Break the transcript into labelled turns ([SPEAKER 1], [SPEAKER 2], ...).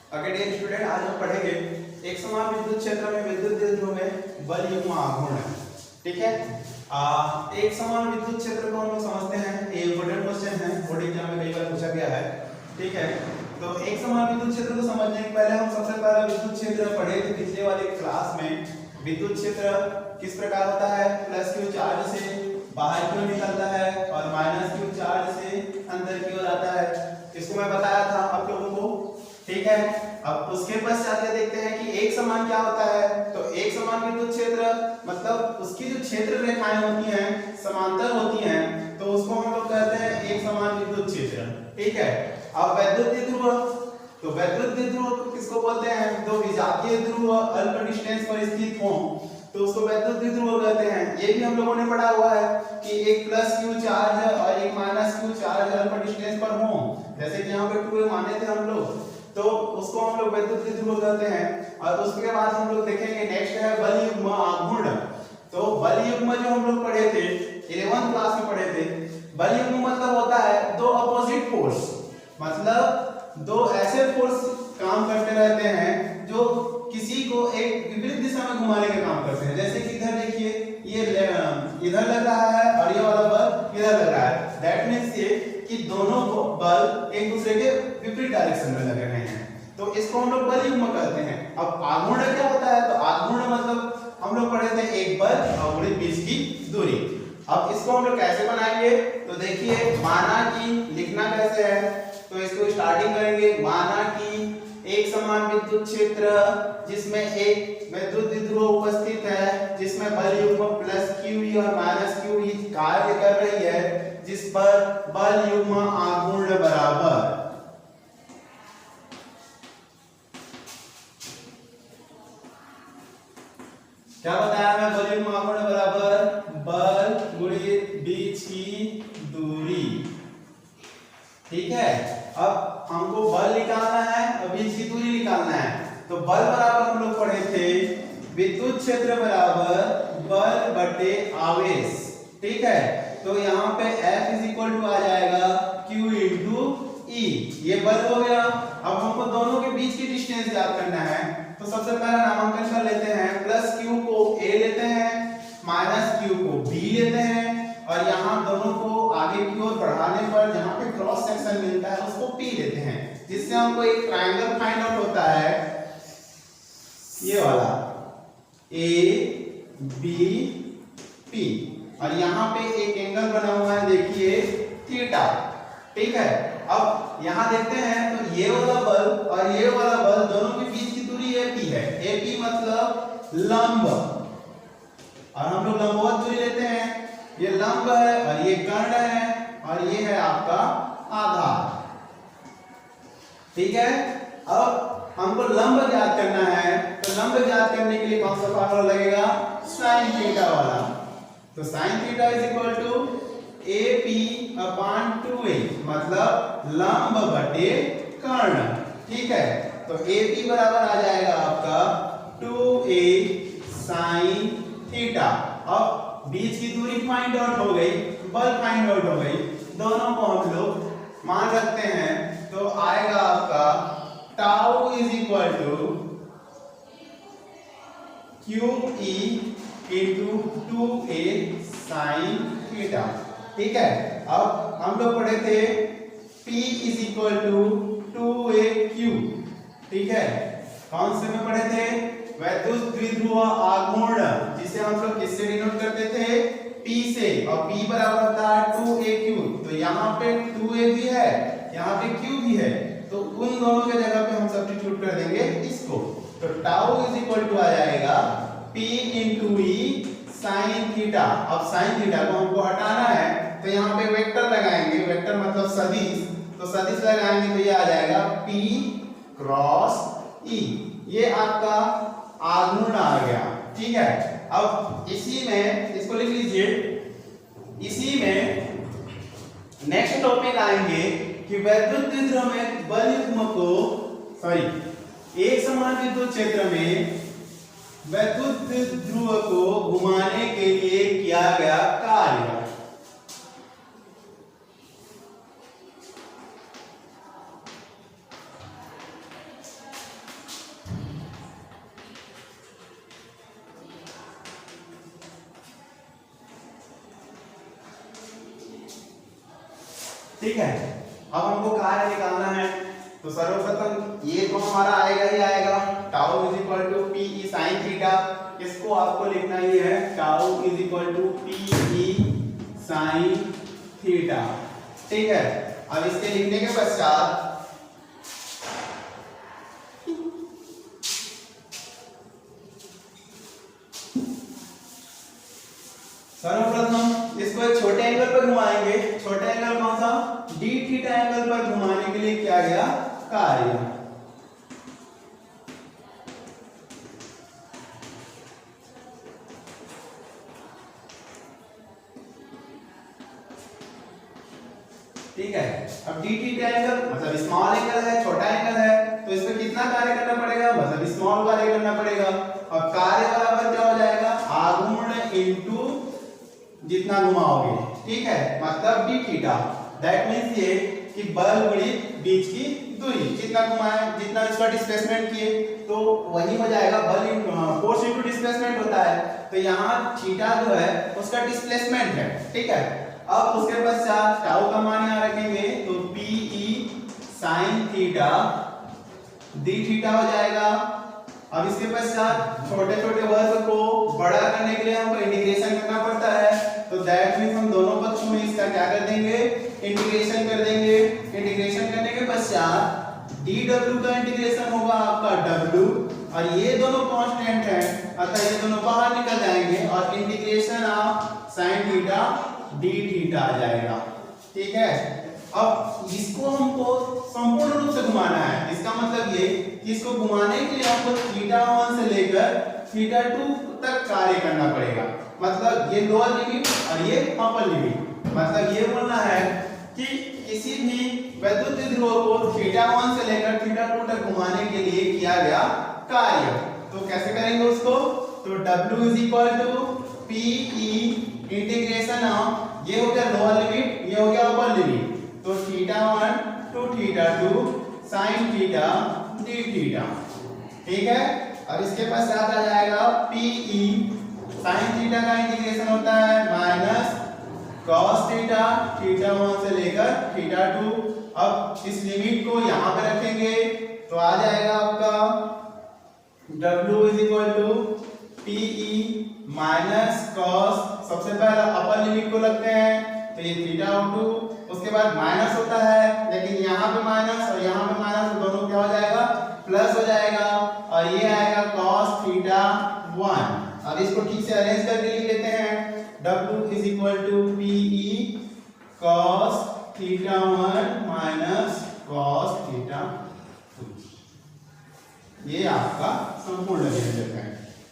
[SPEAKER 1] Okay dear student, आज हम पढ़ेंगे एक समान विद्युत क्षेत्र में विद्युत द्विध्रुव में बल युग्म आघूर्ण। ठीक है। एक समान विद्युत क्षेत्र को हम लोग समझते हैं, ये इम्पोर्टेंट क्वेश्चन है, बोर्ड एग्जाम में कई बार पूछा गया है। ठीक है, तो एक समान विद्युत क्षेत्र को समझने के पहले हम सबसे पहले विद्युत क्षेत्र पढ़े थे पिछले वाले क्लास में। विद्युत क्षेत्र किस प्रकार होता है, प्लस क्यू चार्ज से बाहर की ओर निकलता है और माइनस क्यू चार्ज से अंदर की ओर आता है। इसको मैं बताया था आप लोगों को। ठीक है, अब उसके पश्चात देखते हैं कि एक समान क्या होता है। तो एक समान विद्युत क्षेत्र मतलब उसकी जो क्षेत्र रेखाएं होती हैं समांतर होती हैं, तो उसको हम लोग कहते हैं एक समान विद्युत क्षेत्र। ठीक है, अब वैद्युत द्विध्रुव, तो वैद्युत द्विध्रुव किसको बोलते हैं, दो विजातीय ध्रुव अल्प डिस्टेंस पर स्थित हो तो उसको वैद्युत द्विध्रुव कहते हैं। ये भी हम लोगों ने पढ़ा हुआ है कि एक प्लस क्यू चार्ज और एक माइनस क्यू चार्ज अल्प डिस्टेंस पर हो, जैसे कि यहाँ पे 2 माने थे हम लोग, तो उसको हम लोग वैद्युत द्विध्रुव कहते हैं। और उसके बाद हम लोग देखेंगे नेक्स्ट है बल युग्म आघूर्ण। तो बल युग्म जो हम लोग पढ़े थे 11th क्लास में पढ़े थे, बल युग्म मतलब होता है दो अपोजिट फोर्स, मतलब दो ऐसे फोर्स काम करते रहते हैं जो किसी को एक विपरीत दिशा में घुमाने का काम करते हैं। जैसे कि इधर देखिए, ये इधर लग रहा है और ये वाला बल इधर लग रहा है। दैट मींस ये कि दोनों को बल एक दूसरे के विपरीत डायरेक्शन में लग रहे हैं, तो इसको हम लोग बल युग्म कहते हैं। अब आघूर्ण क्या होता है, तो आघूर्ण मतलब हम लोग पढ़े थे एक बल और उनके बीच की दूरी। अब इसको हम लोग कैसे बनाएंगे, तो देखिए माना कि लिखना कैसे है, तो इसको स्टार्टिंग करेंगे। माना कि एक समान विद्युत क्षेत्र जिसमें एक विद्युत द्विध्रुव उपस्थित है, जिसमें बल युग्म प्लस QE और माइनस QE कार्य कर रही है, जिस पर बल युग्म आघूर्ण बराबर क्या बताया मैं, बल युग्म आघूर्ण बराबर बल गुणित बीच की दूरी। ठीक है, अब हमको बल निकालना है और बीच की दूरी निकालना है। तो बल बराबर हम लोग पढ़े थे विद्युत क्षेत्र बराबर बल बटे आवेश। ठीक है, तो यहाँ पे F इज इक्वल टू आ जाएगा Q इंटू E, ये बल हो गया। अब हमको दोनों के बीच की डिस्टेंस ज्ञात करना है, तो सबसे पहला नामांकन कर लेते हैं। प्लस Q को A लेते हैं, माइनस Q को B लेते हैं, और यहाँ दोनों को आगे की ओर बढ़ाने पर जहाँ पे क्रॉस सेक्शन मिलता है उसको P लेते हैं, जिससे हमको एक ट्रायंगल फाइंड आउट होता है, ये वाला ABP, और यहाँ पे एक एंगल बना हुआ है देखिए थीटा। ठीक है, अब यहाँ देखते हैं तो ये वाला बल और ये वाला बल दोनों के बीच की दूरी AP है। AP मतलब लंब, और हम लोग लंबवत दूरी लेते हैं, ये लंब है और ये कर्ण है और ये है आपका आधार। ठीक है, अब हमको लंब ज्ञात करना है, तो लंब ज्ञात करने के लिए कौन सा फार्मूला लगेगा, साइन थीटा वाला। तो sine theta is equal to AP upon 2a, मतलब लंब बटे कर्ण। ठीक है, तो AP बराबर आ जाएगा आपका 2a साइन थीटा। अब बीच की दूरी फाइंड आउट हो गई, बल फाइंड आउट हो गई, दोनों को हम लोग मान रखते हैं, तो आएगा आपका tau is equal to QE into 2a sine theta. ठीक है, अब हम लोग पढ़े थे P is equal to 2AQ। ठीक है, कौन से में पढ़े थे, वैद्युत द्विध्रुव आघूर्ण, जिसे हम लोग किससे डिनोट करते थे, P से, और P बराबर होता है 2AQ। तो यहाँ पे 2A भी है, यहाँ पे Q भी है, तो उन दोनों के जगह पे हम सब्स्टिट्यूट कर देंगे इसको, तो टाउ इज इक्वल टू आ जाएगा P into E sine theta. अब साइन थीटा को हमको हटाना है, तो यहाँ पे वेक्टर लगाएंगे, वेक्टर मतलब सदिश, तो सदिश लगाएंगे तो ये आ जाएगा P क्रॉस E, ये आपका आघूर्ण आ गया। ठीक है, अब इसी में इसको लिख लीजिए, इसी में नेक्स्ट टॉपिक आएंगे कि वैद्युत द्विध्रुव में बल युग्म को एक समान विद्युत क्षेत्र में वैद्युत द्विध्रुव को घुमाने के लिए किया गया कार्य। ठीक है। अब हमको कार्य निकालना है, तो सर्वप्रथम ये तो हमारा आएगा ही आएगा, tau is equal to P E sine theta. इसको आपको लिखना ही है, tau is equal to P E sine theta, ठीक है। अब इसके लिखने के पश्चात सर्वप्रथम इसको एक छोटे एंगल पर घुमाएंगे। छोटे एंगल कौन सा? डी थीटा एंगल पर घुमाने के लिए किया गया कार्य। ठीक है। अब डी थीटा एंगल मतलब स्मॉल एंगल है, छोटा एंगल है, तो इस पर कितना कार्य करना पड़ेगा? मतलब स्मॉल कार्य करना पड़ेगा। अब कार्य बराबर क्या हो जाएगा? आघूर्ण इनटू जितना घुमाओगे, ठीक है, मतलब डी थीटा। दैट मींस ये कि बल गुणित बीच की दूरी, जितना घुमाए, जितना इसका डिस्प्लेसमेंट किए, तो वही हो जाएगा बल फोर्स इनटू डिस्प्लेसमेंट होता है। तो यहाँ थीटा जो है उसका डिस्प्लेसमेंट है, ठीक है। अब उसके पश्चात टाउ का मान यहाँ रखेंगे, तो P E sine theta D theta हो जाएगा। अब इसके पश्चात छोटे छोटे वर्ग को बड़ा करने के लिए हमको इंटीग्रेशन करना पड़ता है, तो दैट मींस हम दोनों पक्षों में इसका क्या कर देंगे? इंटीग्रेशन कर देंगे। इंटीग्रेशन करने के पश्चात dw का इंटीग्रेशन होगा आपका w, और ये दोनों कांस्टेंट हैं, अतः ये दोनों बाहर निकल जाएंगे और integration of sin theta d theta आ जाएगा, ठीक है। अब इसको हमको संपूर्ण रूप से घुमाना है। इसका मतलब ये कि इसको घुमाने के लिए हमको थीटा 1 से लेकर थीटा 2 तक कार्य करना पड़ेगा। मतलब ये लोअर लिमिट और ये अपर लिमिट। मतलब ये बोलना है कि किसी भी वैद्युत ध्रुव को थीटा 1 से लेकर थीटा 2 तक घुमाने के लिए किया गया कार्य। तो कैसे करेंगे उसको? तो W is equal to P E integration of, ये हो गया लोअर लिमिट, ये हो गया अपर लिमिट, तो theta 1 to theta 2 sine theta D theta, ठीक है। अब इसके पास याद आ जाएगा पी ई साइन थीटा का इंटीग्रेशन होता है माइनस cos थीटा, थीटा 1 से लेकर थीटा 2। अब इस लिमिट को यहाँ पे रखेंगे तो आ जाएगा आपका W is equal to P E minus cos, सबसे पहले अपर लिमिट को लगते हैं, तो ये थीटा 2, उसके बाद माइनस होता है, लेकिन यहाँ पे माइनस और यहाँ पे माइनस, तो दोनों क्या हो जाएगा? प्लस हो जाएगा, और ये आएगा cos थीटा 1। अब इसको ठीक से अरेंज करके लिख लेते हैं, W is equal to P E cos theta 1 minus cos theta 2। ये आपका संपूर्ण व्यंजक है।